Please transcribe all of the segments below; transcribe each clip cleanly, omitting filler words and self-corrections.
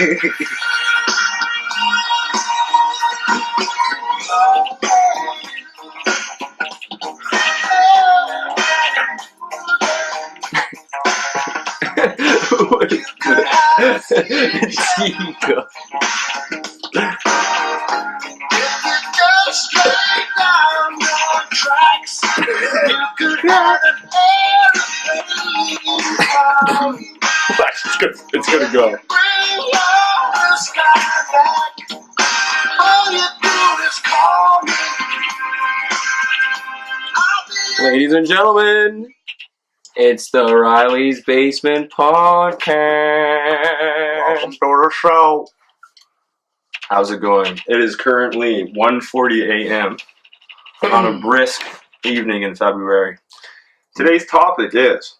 Chico. It's gonna go. Ladies and gentlemen, it's the Riely's Basement Podcast. Welcome to the show. How's it going? It is currently 1:40 a.m. on a brisk evening in February. Today's topic is...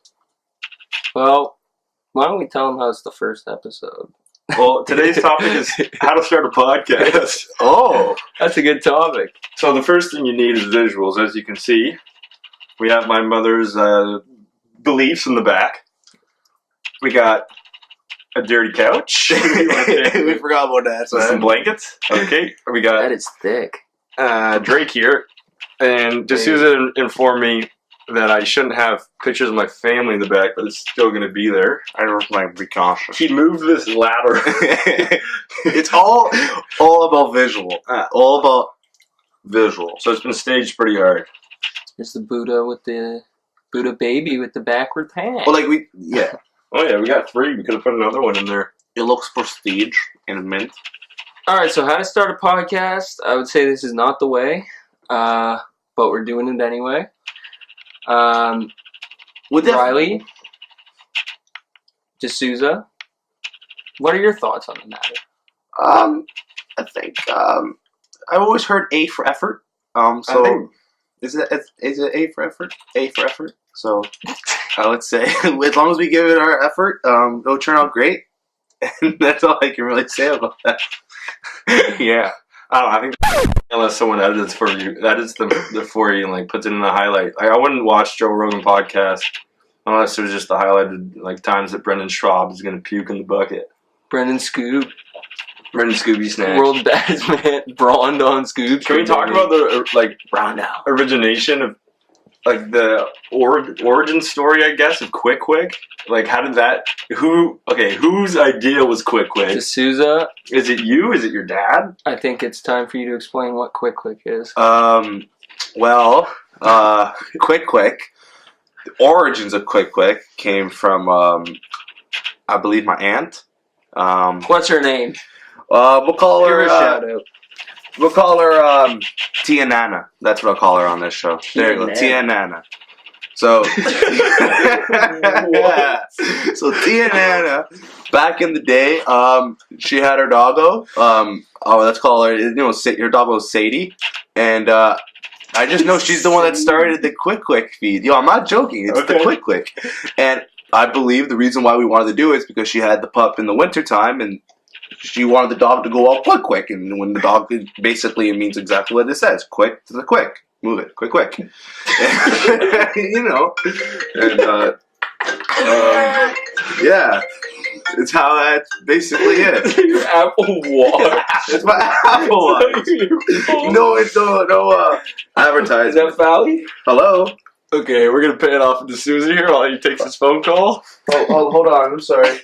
Well, why don't we tell them how it's the first episode? Well, today's topic is how to start a podcast. Oh, that's a good topic. So the first thing you need is visuals. As you can see, we have my mother's beliefs in the back. We got a dirty couch. we forgot about that. So some blankets. Okay. We got... That is thick. Drake here. And Desousa informed me that I shouldn't have pictures of my family in the back, but it's still going to be there. I don't like be cautious. He moved this ladder. It's all about visual. All about visual. So it's been staged pretty hard. It's the Buddha baby with the backward pants. Well, Oh yeah, we got 3. We could have put another one in there. It looks prestige and mint. Alright, so how to start a podcast. I would say this is not the way, but we're doing it anyway. Riely, Desousa, what are your thoughts on the matter? I think I've always heard A for effort. Is it A for effort? A for effort. So I would say as long as we give it our effort, it'll turn out great. And that's all I can really say about that. Yeah. I don't know, I think unless someone edits for you, edits them for you and like puts it in the highlight. Like I wouldn't watch Joe Rogan podcast unless it was just the highlighted like times that Brendan Schwab is gonna puke in the bucket. Brendan Scooby Snacks. World baddest man, brawned on Scoob. Can we talk about the origination of like the origin story, I guess, of Quick? Like how did that? Whose idea was Quick? Desousa. Is it you? Is it your dad? I think it's time for you to explain what Quick is. Quick. The origins of Quick came from I believe my aunt. What's her name? We'll call her. Give her a shout out. We'll call her Tia Nana. That's what I'll call her on this show. There you go, Tia Nana. So, so Tia Nana, back in the day, she had her doggo. Let's call her. Your doggo is Sadie, and I just know she's the one that started the Quick feed. Yo, I'm not joking. It's the Quick, and I believe the reason why we wanted to do it is because she had the pup in the wintertime, and she wanted the dog to go out quick, and when the dog, basically it means exactly what it says, quick to the quick, move it, quick, and, yeah, it's how that's basically it. Your Apple Watch. It's my Apple Watch. No advertising. Is that Fally? Hello? Okay, we're gonna pay it off to Susie here while he takes his phone call. Oh, hold on, I'm sorry.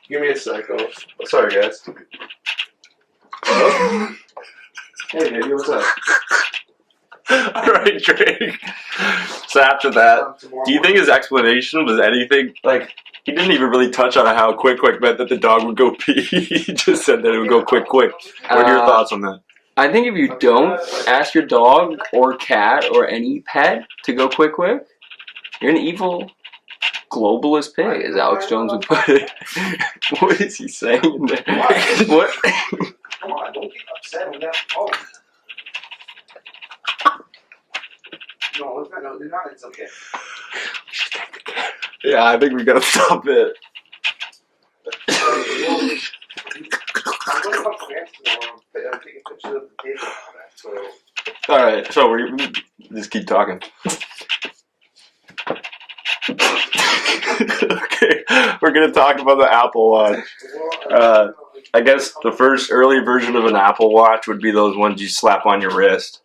Give me a sec. Oh, sorry, guys. Hello? Hey, baby, what's up? Alright, Drake. So after that, do you think his explanation was anything, like, he didn't even really touch on how quick meant that the dog would go pee. He just said that it would go quick. What are your thoughts on that? I think if you don't ask your dog or cat or any pet to go quick, you're an evil globalist pig, as Alex Jones would put it. What is he saying there? What? Come on, don't get upset when that's phone. No, it's okay. Yeah, I think we gotta stop it. Alright, so we just keep talking. Okay, we're gonna talk about the Apple Watch. I guess the first early version of an Apple Watch would be those ones you slap on your wrist,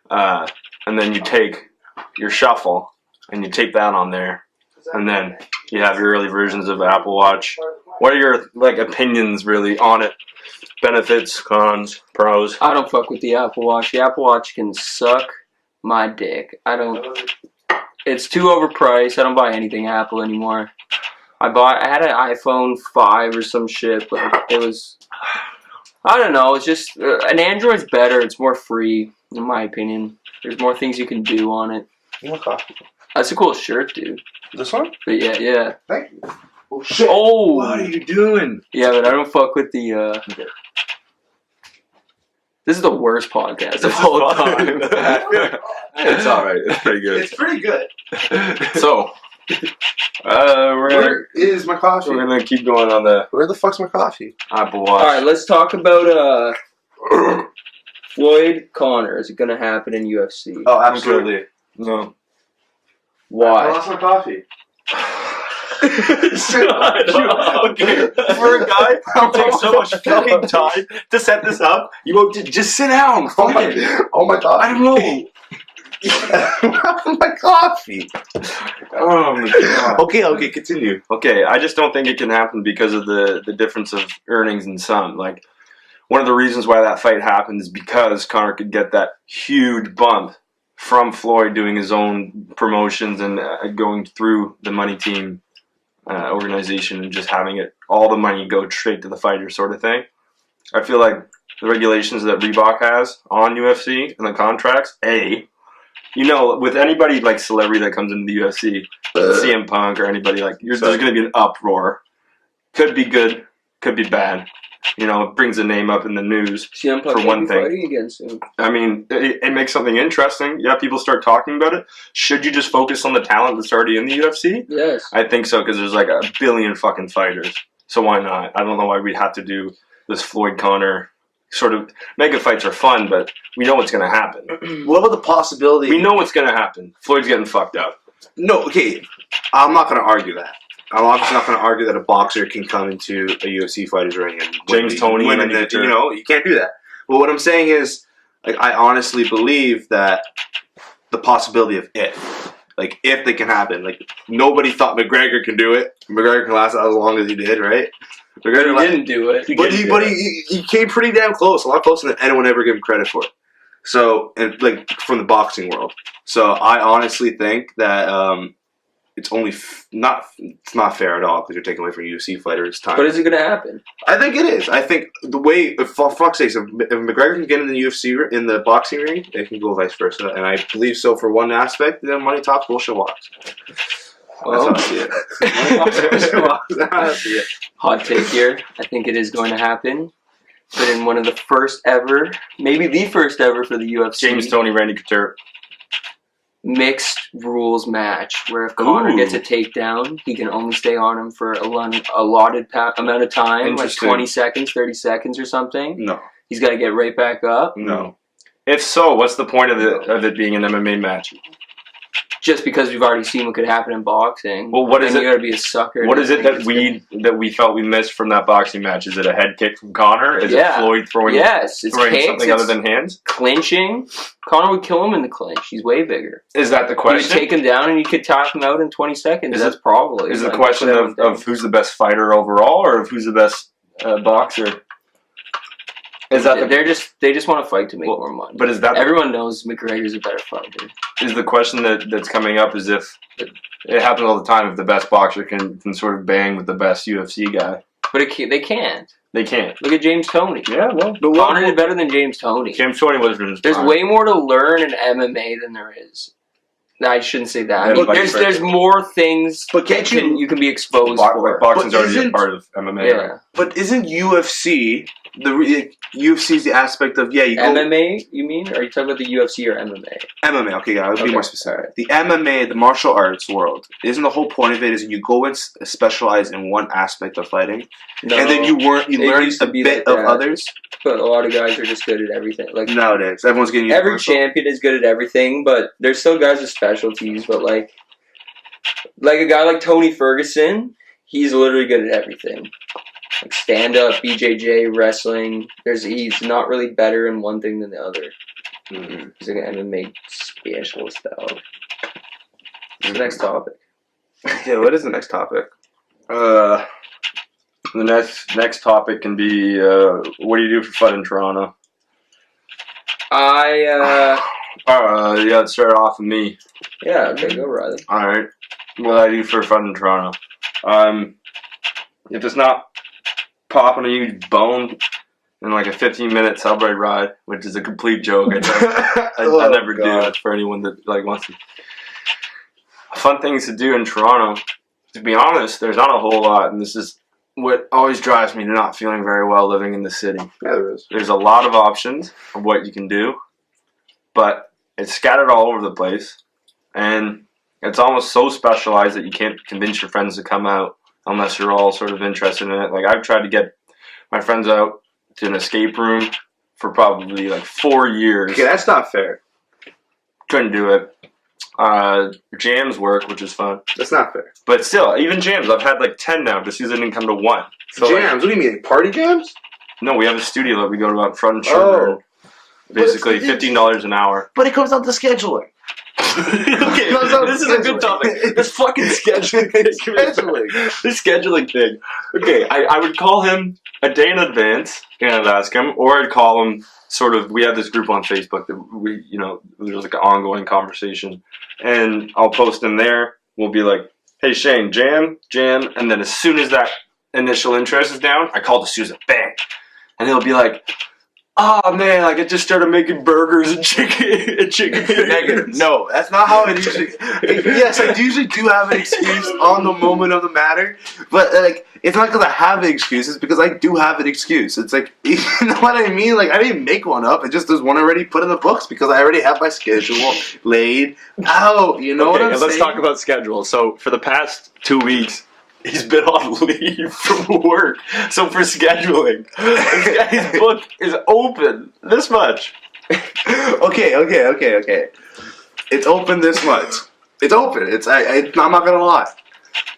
and then you take your shuffle and you tape that on there, and then you have your early versions of Apple Watch. What are your opinions really on it? Benefits, cons, pros? I don't fuck with the Apple Watch. The Apple Watch can suck my dick. It's too overpriced. I don't buy anything Apple anymore. I had an iPhone 5 or some shit, but it was, I don't know, it's just, an Android's better. It's more free, in my opinion. There's more things you can do on it. You want coffee? That's a cool shirt, dude. This one? But yeah. Thank you. Oh, shit. Oh! What are you doing? Yeah, but I don't fuck with the, This is the worst podcast of all time. It's alright. It's pretty good. It's pretty good. So, Where is my coffee? we're gonna keep going on the Where the fuck's my coffee? Apple Watch. Alright, let's talk about, Floyd Connor. Is it going to happen in UFC? Oh, absolutely. No. I Why? lost my coffee. Okay, for a guy who takes so much fucking time to set this up, you won't just sit down. Oh my god. I don't know. My coffee. Oh my god. Okay, continue. Okay, I just don't think it can happen because of the difference of earnings and some. Like, one of the reasons why that fight happened is because Conor could get that huge bump from Floyd doing his own promotions and going through the money team organization and just having all the money go straight to the fighter sort of thing. I feel like the regulations that Reebok has on UFC and the contracts, with anybody like celebrity that comes into the UFC, CM Punk or anybody there's going to be an uproar. Could be good, could be bad. It brings a name up in the news CM Punk for one thing. Fighting against him. I mean, it makes something interesting. Yeah, people start talking about it. Should you just focus on the talent that's already in the UFC? Yes. I think so, because there's like a billion fucking fighters. So why not? I don't know why we'd have to do this Floyd Connor sort of. Mega fights are fun, but we know what's going to happen. What about the possibility? We know what's going to happen. Floyd's getting fucked up. No, okay. I'm not going to argue that. I'm obviously not going to argue that a boxer can come into a UFC fighter's ring and Tony, you can't do that. But what I'm saying is, I honestly believe that the possibility of if they can happen. Nobody thought McGregor can do it. McGregor can last as long as he did, right? McGregor didn't do it. He came pretty damn close, a lot closer than anyone ever gave him credit for. So, and from the boxing world. So I honestly think that it's only it's not fair at all because you're taking away from UFC fighters' time. But is it going to happen? I think it is. I think the way, for fuck's sake, if McGregor can get in the UFC, in the boxing ring, it can go vice versa. And I believe so for one aspect, then money talks, bullshit walks. Well, that's how I see it. Hot take here. I think it is going to happen. But in one of the first ever, maybe the first ever for the UFC. James Toney, Randy Couture. Mixed rules match where if Conor gets a takedown, he can only stay on him for a allotted amount of time, like 20 seconds, 30 seconds or something. No. He's got to get right back up. No. If so, what's the point of it being an MMA match? Just because we've already seen what could happen in boxing. Well, what is it? You got to be a sucker. What is it that we felt we missed from that boxing match? Is it a head kick from Conor? Is it Floyd throwing it's kicks, something other than hands? Clinching. Conor would kill him in the clinch. He's way bigger. Is that the question? You would take him down and you could tap him out in 20 seconds. That's probably. Is the question of who's the best fighter overall, or of who's the best boxer? Is that they just want to fight to make more money? But is that everyone knows McGregor's a better fighter? Is the question that's coming up is if it happens all the time if the best boxer can sort of bang with the best UFC guy? But they can't. They can't. Look at James Toney. Yeah, well, Conor did better than James Toney. James Toney was in his There's prime. way more to learn in MMA than there is. I shouldn't say that. There's more things. But can't you can be exposed for. Boxing's already a part of MMA. Yeah. Right? But isn't UFC UFC's the aspect of MMA? You mean? Or are you talking about the UFC or MMA? MMA. Okay, yeah, I'll be more specific. The MMA, the martial arts world, isn't the whole point of it is you go and specialize in one aspect of fighting, and then you learn a bit of others. But a lot of guys are just good at everything. Like nowadays, everyone's getting every champion is good at everything, but there's still guys with specialties. But Like a guy like Tony Ferguson, he's literally good at everything. Like stand-up, BJJ, wrestling. He's not really better in one thing than the other. Mm-hmm. He's like an MMA specialist, though. What's the next topic? Yeah, what is the next topic? The next topic can be what do you do for fun in Toronto? Yeah, Let's start off with me. okay, go Riley. All right, what I do for fun in Toronto. If it's not popping a huge bone in like a 15-minute subway ride, which is a complete joke. I never do it for anyone that like wants to. Fun things to do in Toronto. To be honest, there's not a whole lot, and this is what always drives me to not feeling very well living in the city. Yeah, there is. There's a lot of options of what you can do, but it's scattered all over the place, and it's almost so specialized that you can't convince your friends to come out unless you're all sort of interested in it. Like, I've tried to get my friends out to an escape room for probably like 4 years. Okay, that's not fair. Couldn't do it. Jams work, which is fun. That's not fair. But still, even jams, I've had like 10 now just because I didn't come to one. So Jams? What do you mean? Party jams? No, we have a studio that we go to out front and sugar. Basically, $15 an hour. But it comes down to scheduling. Okay, this is a good topic. This fucking scheduling thing. This scheduling thing. Okay, I would call him a day in advance and I'd ask him, or I'd call him sort of, we have this group on Facebook that we, there's like an ongoing conversation, and I'll post in there. We'll be like, hey Shane, jam, and then as soon as that initial interest is down, I call Desousa, bang, and he'll be like, oh man, like I just started making burgers and chicken Negative. No, that's not how it usually. Yes, I usually do have an excuse on the moment of the matter, but like it's not because I have an excuse. It's because I do have an excuse. It's like, you know what I mean? Like I didn't make one up. It just there's one already put in the books because I already have my schedule laid out. You know what I'm saying? Let's talk about schedule. So for the past 2 weeks, he's been on leave from work. So for scheduling, his book is open this much. Okay. It's open this much. It's open. I'm not gonna lie.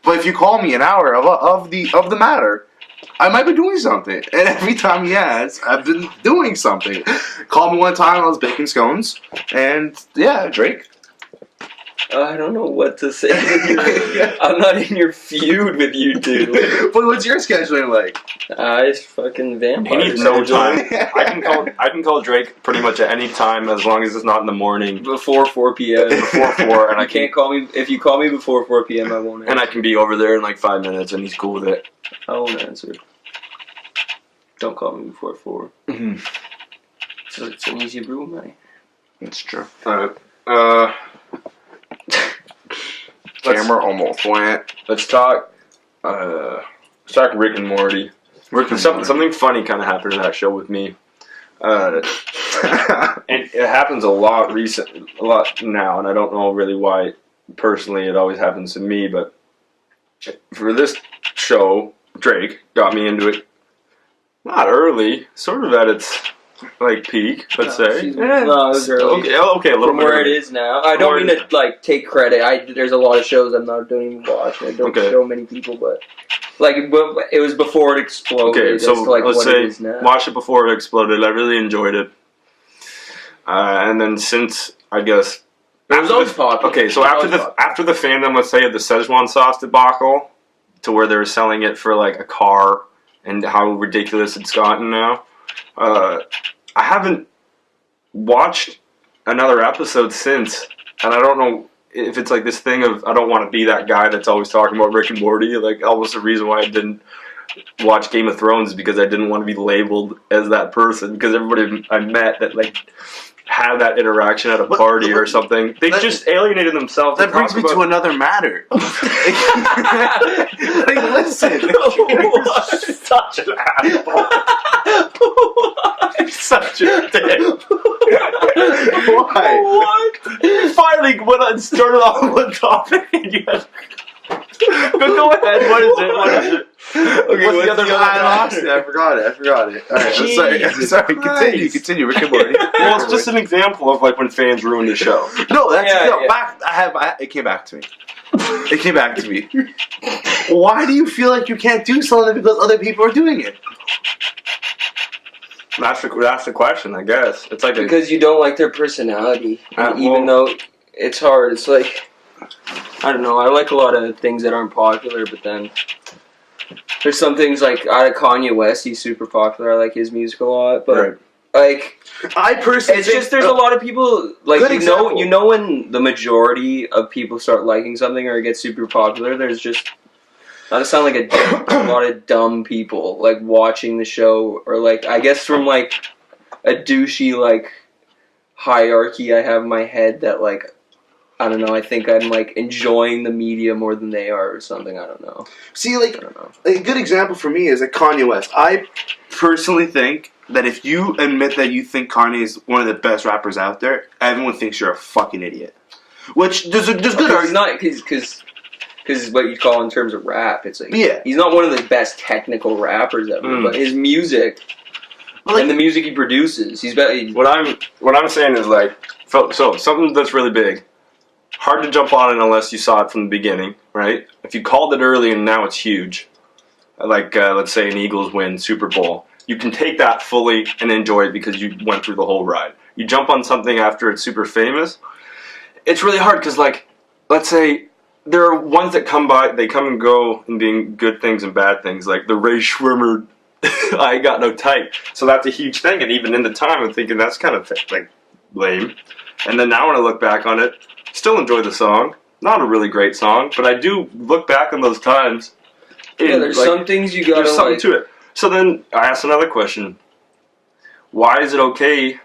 But if you call me an hour of the matter, I might be doing something. And every time he has, I've been doing something. Called me one time, I was baking scones, and yeah, Drake. I don't know what to say. I'm not in your feud with you two. But what's your scheduling like? It's fucking vampire. He needs no time. I can call Drake pretty much at any time as long as it's not in the morning. Before 4 p.m. Before 4, and I can't call me. If you call me before 4 p.m., I won't answer. And I can be over there in like 5 minutes, and he's cool with it. I won't answer. Don't call me before 4. Mm-hmm. So it's an easy rule, man. That's true. Camera almost went. Let's talk Rick and Morty. Something funny kind of happened in that show with me. And it happens a lot now, and I don't know really why. Personally, it always happens to me, but for this show, Drake got me into it. Not early, sort of at its like peak, let's say. No, it was early. Okay, a little from bit where early. it is now. I don't mean to like take credit. There's a lot of shows I don't even watch. I don't show many people, but like it was before it exploded. Okay, so like let's what say it is now. watch it before it exploded. I really enjoyed it, and then since I guess it was always popular. Okay, so after the fandom, let's say of the Szechuan sauce debacle, to where they were selling it for like a car, and how ridiculous it's gotten now. I haven't watched another episode since, and I don't know if it's like this thing of I don't want to be that guy that's always talking about Rick and Morty. Like almost the reason why I didn't watch Game of Thrones is because I didn't want to be labeled as that person, because everybody I met that like had that interaction at a party or something, they just alienated themselves. That brings me to another matter. Like, listen. Such an asshole. Such a dick. Why? What? You finally went on and started on one topic and you had... Go ahead. What is it? Okay, what's the other one? I lost it. I forgot it. All right, I'm sorry. Continue. Rick and Morty. Well, it's just an example of like when fans ruin the show. No, that's back. It came back to me. It came back to me. Why do you feel like you can't do something because other people are doing it? That's the question, I guess. It's like because you don't like their personality, and even though it's hard, it's like I don't know. I like a lot of things that aren't popular, but then there's some things like out of Kanye West. He's super popular. I like his music a lot, but like I personally, it's just there's a lot of people like you know when the majority of people start liking something or it gets super popular. There's just not to sound like a lot of dumb people like watching the show or like I guess from like a douchey like hierarchy I have in my head that like I don't know. I think I'm like enjoying the media more than they are or something. I don't know. See, like a good example for me is like Kanye West. I personally think that if you admit that you think Kanye is one of the best rappers out there, everyone thinks you're a fucking idiot. Which there's good argument. He's not because what you call in terms of rap, it's like yeah. He's not one of the best technical rappers ever, but his music and the music he produces, he's better. What I'm saying is like so something that's really big. Hard to jump on it unless you saw it from the beginning, right? If you called it early and now it's huge, like let's say an Eagles win Super Bowl, you can take that fully and enjoy it because you went through the whole ride. You jump on something after it's super famous, it's really hard because like, let's say there are ones that come by, they come and go and being good things and bad things, like the Ray Schwimmer, I ain't got no type. So that's a huge thing, and even in the time I'm thinking that's kind of like lame. And then now when I look back on it, still enjoy the song. Not a really great song, but I do look back on those times. Yeah, there's like, some things you gotta there's something like. to it. So then I asked another question. Why is it okay,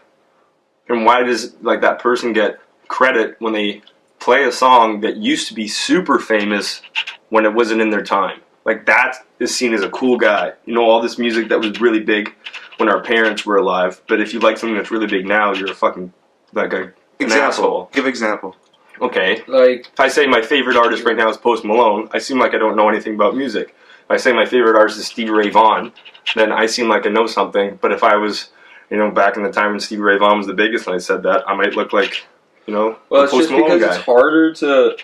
and why does like that person get credit when they play a song that used to be super famous when it wasn't in their time? Like that is seen as a cool guy. You know, all this music that was really big when our parents were alive. But if you like something that's really big now, you're a fucking like an asshole. Give example. Okay. Like if I say my favorite artist right now is Post Malone, I seem like I don't know anything about music. If I say my favorite artist is Stevie Ray Vaughan, then I seem like I know something. But if I was, you know, back in the time when Stevie Ray Vaughan was the biggest and I said that, I might look like, you know, well, it's Post just Malone because guy. It's harder to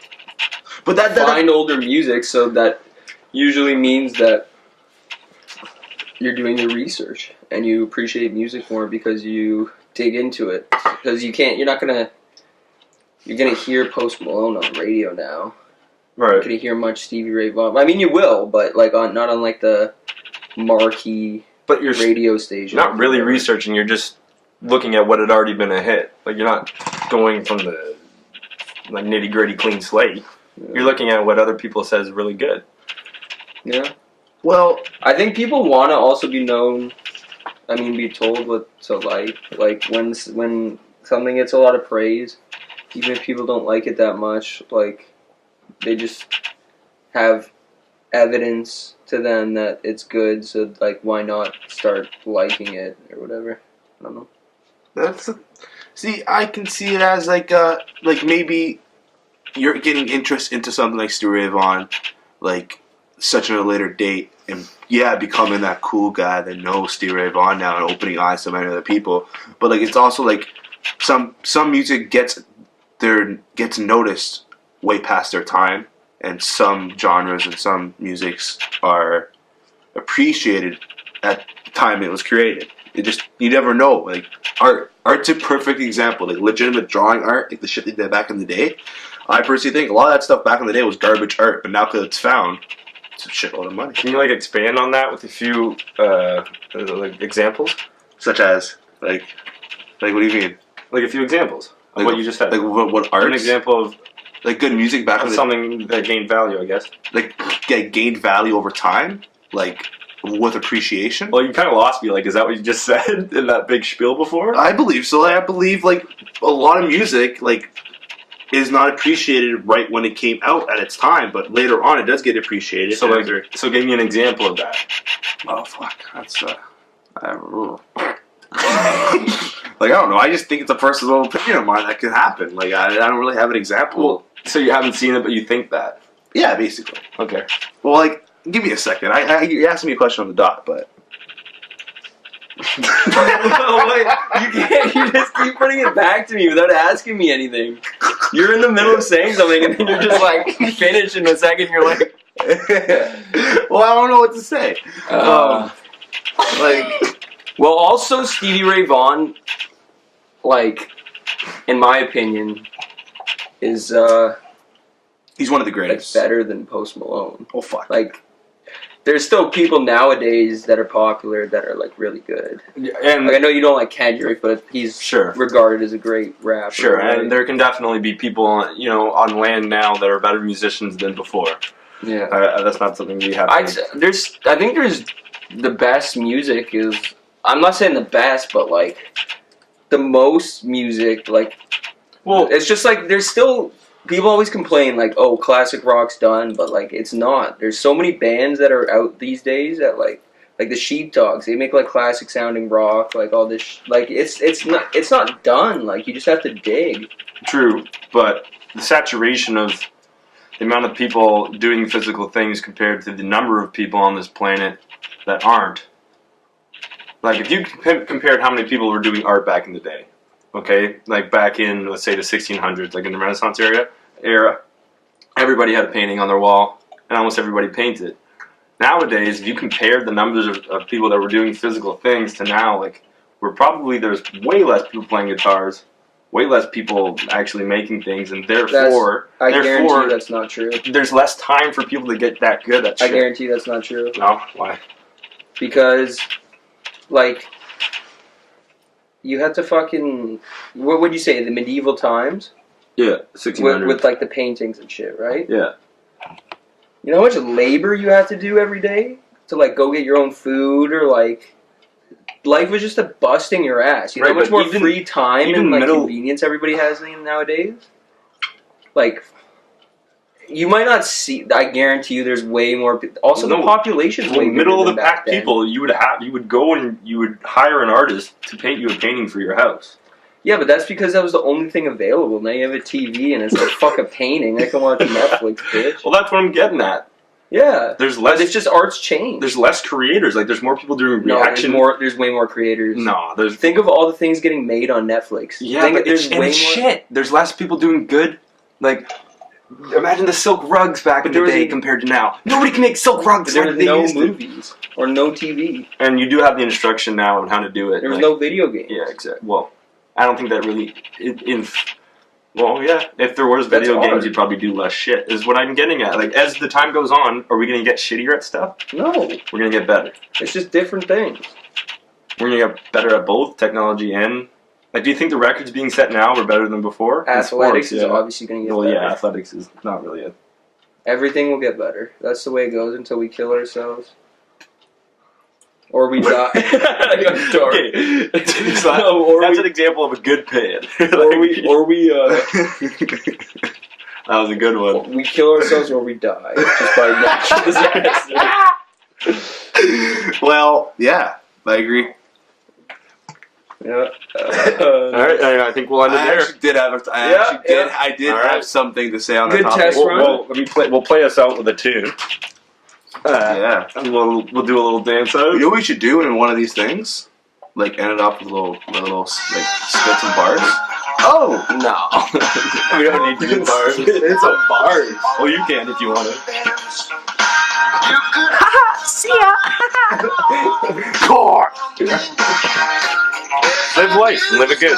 find older music, so that usually means that you're doing your research and you appreciate music more because you dig into it. Because you're gonna hear Post Malone on the radio now. Right. You're gonna hear much Stevie Ray Vaughan. I mean, you will, but like not on like the marquee radio station. Not really researching. You're just looking at what had already been a hit. Like you're not going from the like nitty gritty clean slate. Yeah. You're looking at what other people says is really good. Yeah. Well, I think people want to also be known. I mean, be told what to like. Like when something gets a lot of praise, even if people don't like it that much, like they just have evidence to them that it's good. So like, why not start liking it or whatever? I don't know. See, I can see it as like maybe you're getting interest into something like Stevie Ray Vaughan, like such at a later date, and becoming that cool guy that knows Stevie Ray Vaughan now and opening eyes to many other people. But like it's also like some music gets noticed way past their time, and some genres and some musics are appreciated at the time it was created. You never know. Like art's a perfect example. Like legitimate drawing art, like the shit they did back in the day. I personally think a lot of that stuff back in the day was garbage art, but now because it's found, it's a shitload of money. Can you like expand on that with a few like examples? Such as like what do you mean? Like a few examples of what you just said. Like what art? An example of like good music back in the something that gained value, I guess. Like gained value over time, like with appreciation. Well, you kind of lost me. Like, is that what you just said in that big spiel before? I believe so. I believe like a lot of music like is not appreciated right when it came out at its time, but later on it does get appreciated. So so give me an example of that. Oh fuck, that's like I don't know. I just think it's a personal opinion of mine that could happen. Like I don't really have an example. Well, so you haven't seen it, but you think that? Yeah, basically. Okay. Well, like, give me a second. You asked me a question on the dot, but Wait, you can't. You just keep putting it back to me without asking me anything. You're in the middle of saying something, and then you're just like finish in a second. You're like, well, I don't know what to say. Well, also Stevie Ray Vaughan, like, in my opinion, is he's one of the like greatest. better than Post Malone. Oh fuck. Like, there's still people nowadays that are popular that are like really good. And Like, I know you don't like Kendrick, but he's Sure. regarded as a great rapper. Sure, right? and there can definitely be people, on land now that are better musicians than before. Yeah. That's not something we have. I think there's the best music is. I'm not saying the best, but like the most music. Like, Well, it's just like there's still people always complain like, oh, classic rock's done, but like it's not. There's so many bands that are out these days that like the Sheepdogs. They make like classic sounding rock, like all this. Like it's not done. Like you just have to dig. true, but the saturation of the amount of people doing physical things compared to the number of people on this planet that aren't. Like, if you compared how many people were doing art back in the day, okay? Like, back in, let's say, the 1600s, like in the Renaissance era, everybody had a painting on their wall, and almost everybody painted. Nowadays, if you compare the numbers of people that were doing physical things to now, like, there's way less people playing guitars, way less people actually making things, and therefore, I guarantee you that's not true. there's less time for people to get that good at I shit. guarantee that's not true. No? Why? Because, like, you had to fucking, what would you say, the medieval times? Yeah, 1600s. With like, the paintings and shit, right? Yeah. You know how much labor you had to do every day? To, like, go get your own food, or, like, life was just a busting your ass. You know Right, how much but more free time even and, like, middle- convenience everybody has nowadays? Like, you might not see, I guarantee you there's way more, also the No. population's way Middle bigger of the than back pack then. people, you would go and you would hire an artist to paint you a painting for your house. Yeah, but that's because that was the only thing available. Now you have a TV and it's like, fuck a painting. I can watch Netflix, bitch. Well, that's what I'm getting at. Yeah. There's But less. it's just art's changed. There's less creators. Like, there's more people doing No, reaction. there's way more creators. No, there's. Think of all the things getting made on Netflix. Yeah, Think but there's it's way more. shit. There's less people doing good. Like, imagine the silk rugs back in the day compared to now. Nobody can make silk rugs. But there like was they no used to. movies or no TV. And you do have the instruction now on how to do it. There was like- no video games. Yeah, exactly. Well, I don't think that really. Well, yeah. If there was That's video games, hard. you'd probably do less shit. Is what I'm getting at. Like, as the time goes on, are we gonna get shittier at stuff? No, We're gonna get better. it's just different things. We're gonna get better at both technology and. Like, do you think the records being set now are better than before? In Athletics sports, is obviously going to get Well, better. yeah, athletics is not really it. Everything will get better. That's the way it goes until we kill ourselves. Or we die. I got dark. Okay. So No, or that's we- an example of a good pan. Or we That was a good one. we kill ourselves or we die just by natural disaster. Well, yeah, I agree. Yeah. All right, I think we'll end it I there. actually did have. I did All have right. something to say on Good that topic. test run. We'll play us out with a tune. Yeah. And we'll do a little dance out. You know what we should do in one of these things? Like end it off with little like spits and bars. Oh No, we don't need to do bars. It's a bars. Well, you can if you want to. See ya. Live life and live it good.